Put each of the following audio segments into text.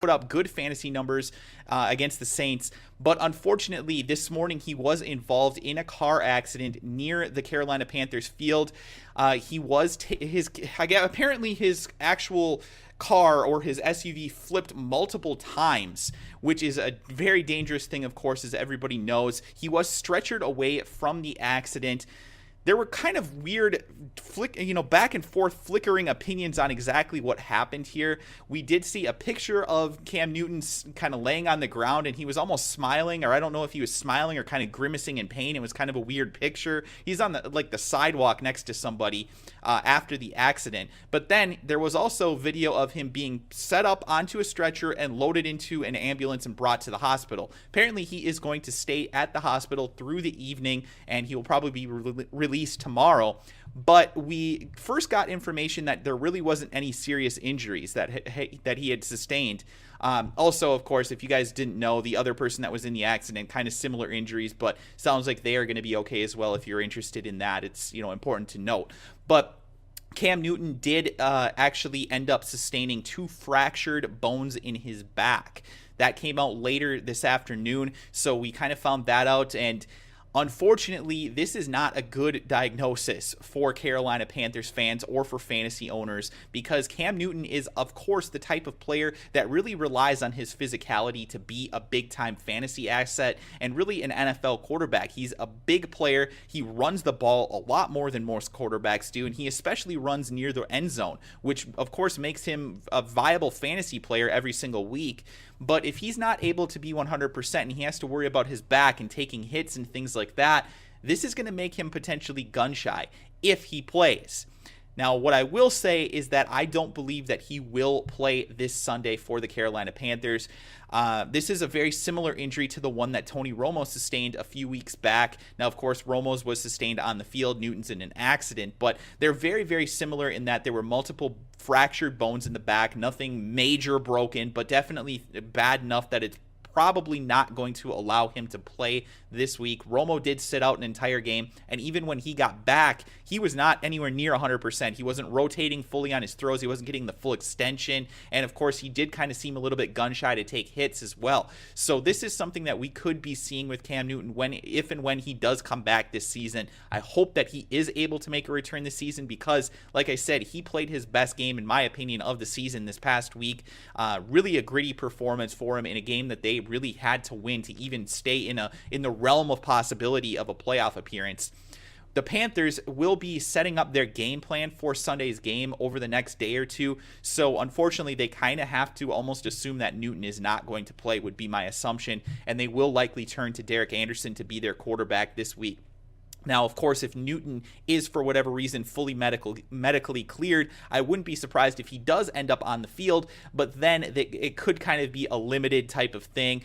put up good fantasy numbers against the Saints, but unfortunately this morning he was involved in a car accident near the Carolina Panthers field. He was apparently his actual car or his SUV flipped multiple times, which is a very dangerous thing, of course, as everybody knows. He was stretchered away from the accident. There were kind of weird back and forth flickering opinions on exactly what happened here. We did see a picture of Cam Newton kind of laying on the ground, and he was almost smiling, or I don't know if he was smiling or kind of grimacing in pain. It was kind of a weird picture. He's on the sidewalk next to somebody after the accident. But then there was also video of him being set up onto a stretcher and loaded into an ambulance and brought to the hospital. Apparently he is going to stay at the hospital through the evening, and he will probably be released tomorrow. But we first got information that there really wasn't any serious injuries that he had sustained. Also, of course, if you guys didn't know, the other person that was in the accident, kind of similar injuries, but sounds like they are going to be okay as well. If you're interested in that, it's important to note. But Cam Newton did actually end up sustaining 2 fractured bones in his back. That came out later this afternoon, so we kind of found that out, and unfortunately, this is not a good diagnosis for Carolina Panthers fans or for fantasy owners, because Cam Newton is, of course, the type of player that really relies on his physicality to be a big-time fantasy asset and really an NFL quarterback. He's a big player. He runs the ball a lot more than most quarterbacks do, and he especially runs near the end zone, which, of course, makes him a viable fantasy player every single week. But if he's not able to be 100% and he has to worry about his back and taking hits and things like that, this is going to make him potentially gun shy if he plays. Now, what I will say is that I don't believe that he will play this Sunday for the Carolina Panthers. This is a very similar injury to the one that Tony Romo sustained a few weeks back. Now, of course, Romo's was sustained on the field. Newton's in an accident, but they're very, very similar in that there were multiple fractured bones in the back, nothing major broken, but definitely bad enough that it's probably not going to allow him to play this week. Romo did sit out an entire game, and even when he got back, he was not anywhere near 100%. He wasn't rotating fully on his throws. He wasn't getting the full extension, and of course, he did kind of seem a little bit gun-shy to take hits as well. So this is something that we could be seeing with Cam Newton if and when he does come back this season. I hope that he is able to make a return this season because, like I said, he played his best game, in my opinion, of the season this past week. Really a gritty performance for him in a game that they really had to win to even stay in the realm of possibility of a playoff appearance. The Panthers will be setting up their game plan for Sunday's game over the next day or two, so unfortunately they kind of have to almost assume that Newton is not going to play, would be my assumption, and they will likely turn to Derek Anderson to be their quarterback this week. Now, of course, if Newton is, for whatever reason, fully medically cleared, I wouldn't be surprised if he does end up on the field, but then it could kind of be a limited type of thing.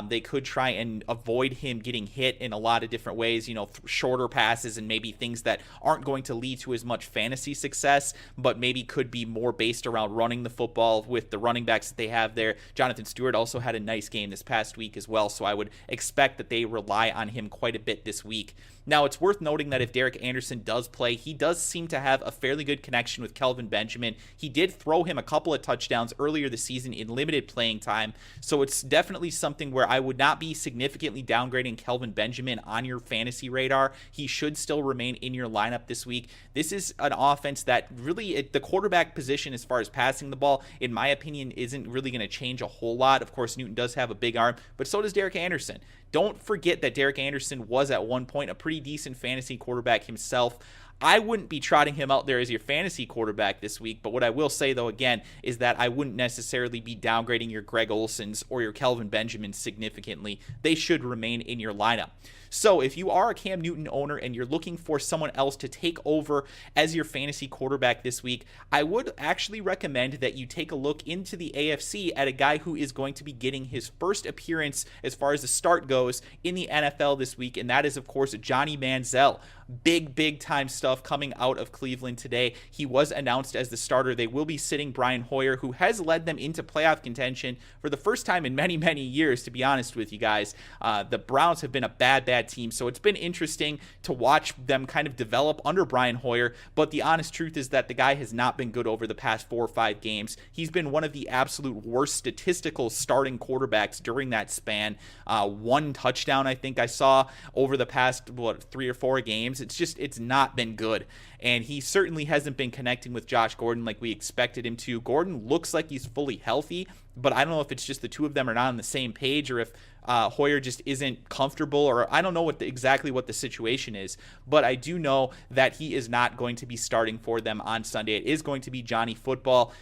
They could try and avoid him getting hit in a lot of different ways, shorter passes and maybe things that aren't going to lead to as much fantasy success, but maybe could be more based around running the football with the running backs that they have there. Jonathan Stewart also had a nice game this past week as well, so I would expect that they rely on him quite a bit this week. Now, it's worth noting that if Derek Anderson does play, he does seem to have a fairly good connection with Kelvin Benjamin. He did throw him a couple of touchdowns earlier this season in limited playing time, so it's definitely something where I would not be significantly downgrading Kelvin Benjamin on your fantasy radar. He should still remain in your lineup this week. This is an offense that really, the quarterback position as far as passing the ball, in my opinion, isn't really going to change a whole lot. Of course, Newton does have a big arm, but so does Derek Anderson. Don't forget that Derek Anderson was at one point a pretty decent fantasy quarterback himself. I wouldn't be trotting him out there as your fantasy quarterback this week, but what I will say, though, again, is that I wouldn't necessarily be downgrading your Greg Olsons or your Kelvin Benjamins significantly. They should remain in your lineup. So if you are a Cam Newton owner and you're looking for someone else to take over as your fantasy quarterback this week, I would actually recommend that you take a look into the AFC at a guy who is going to be getting his first appearance as far as the start goes in the NFL this week, and that is, of course, Johnny Manziel. big time stuff coming out of Cleveland today. He was announced as the starter. They will be sitting Brian Hoyer, who has led them into playoff contention for the first time in many years, to be honest with you guys. The Browns have been a bad team, so it's been interesting to watch them kind of develop under Brian Hoyer, but the honest truth is that the guy has not been good over the past 4 or 5 games. He's been one of the absolute worst statistical starting quarterbacks during that span. 1 touchdown, I think I saw over the past, 3 or 4 games. It's not been good. And he certainly hasn't been connecting with Josh Gordon like we expected him to. Gordon looks like he's fully healthy, but I don't know if it's just the two of them are not on the same page, or if Hoyer just isn't comfortable, or I don't know exactly what the situation is. But I do know that he is not going to be starting for them on Sunday. It is going to be Johnny Football.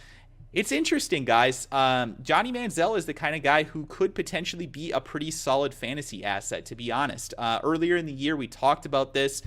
It's interesting, guys. Johnny Manziel is the kind of guy who could potentially be a pretty solid fantasy asset, to be honest. Earlier in the year, we talked about this.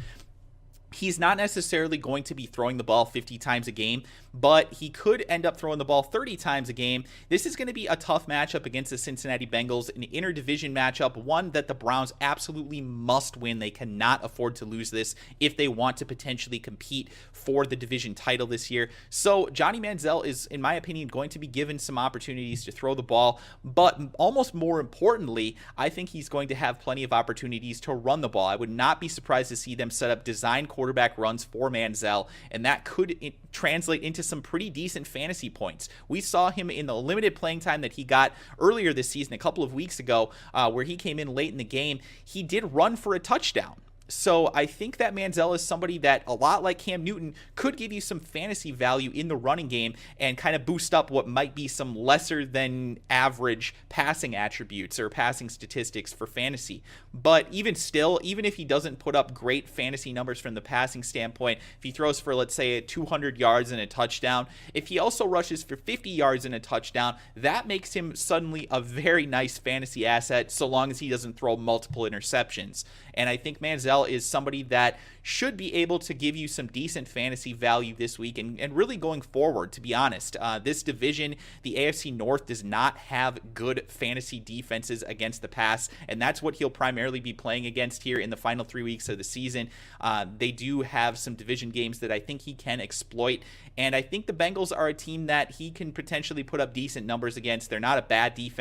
He's not necessarily going to be throwing the ball 50 times a game, but he could end up throwing the ball 30 times a game. This is going to be a tough matchup against the Cincinnati Bengals, an interdivision matchup, one that the Browns absolutely must win. They cannot afford to lose this if they want to potentially compete for the division title this year. So Johnny Manziel is, in my opinion, going to be given some opportunities to throw the ball, but almost more importantly, I think he's going to have plenty of opportunities to run the ball. I would not be surprised to see them set up design quarterback runs for Manziel, and that could translate into some pretty decent fantasy points. We saw him in the limited playing time that he got earlier this season, a couple of weeks ago, where he came in late in the game. He did run for a touchdown. So I think that Manziel is somebody that, a lot like Cam Newton, could give you some fantasy value in the running game and kind of boost up what might be some lesser than average passing attributes or passing statistics for fantasy. But even still, even if he doesn't put up great fantasy numbers from the passing standpoint, if he throws for, let's say, 200 yards and a touchdown, if he also rushes for 50 yards and a touchdown, that makes him suddenly a very nice fantasy asset, so long as he doesn't throw multiple interceptions. And I think Manziel is somebody that should be able to give you some decent fantasy value this week and really going forward, to be honest. This division, the AFC North, does not have good fantasy defenses against the pass, and that's what he'll primarily be playing against here in the final 3 weeks of the season. They do have some division games that I think he can exploit, and I think the Bengals are a team that he can potentially put up decent numbers against. They're not a bad defense.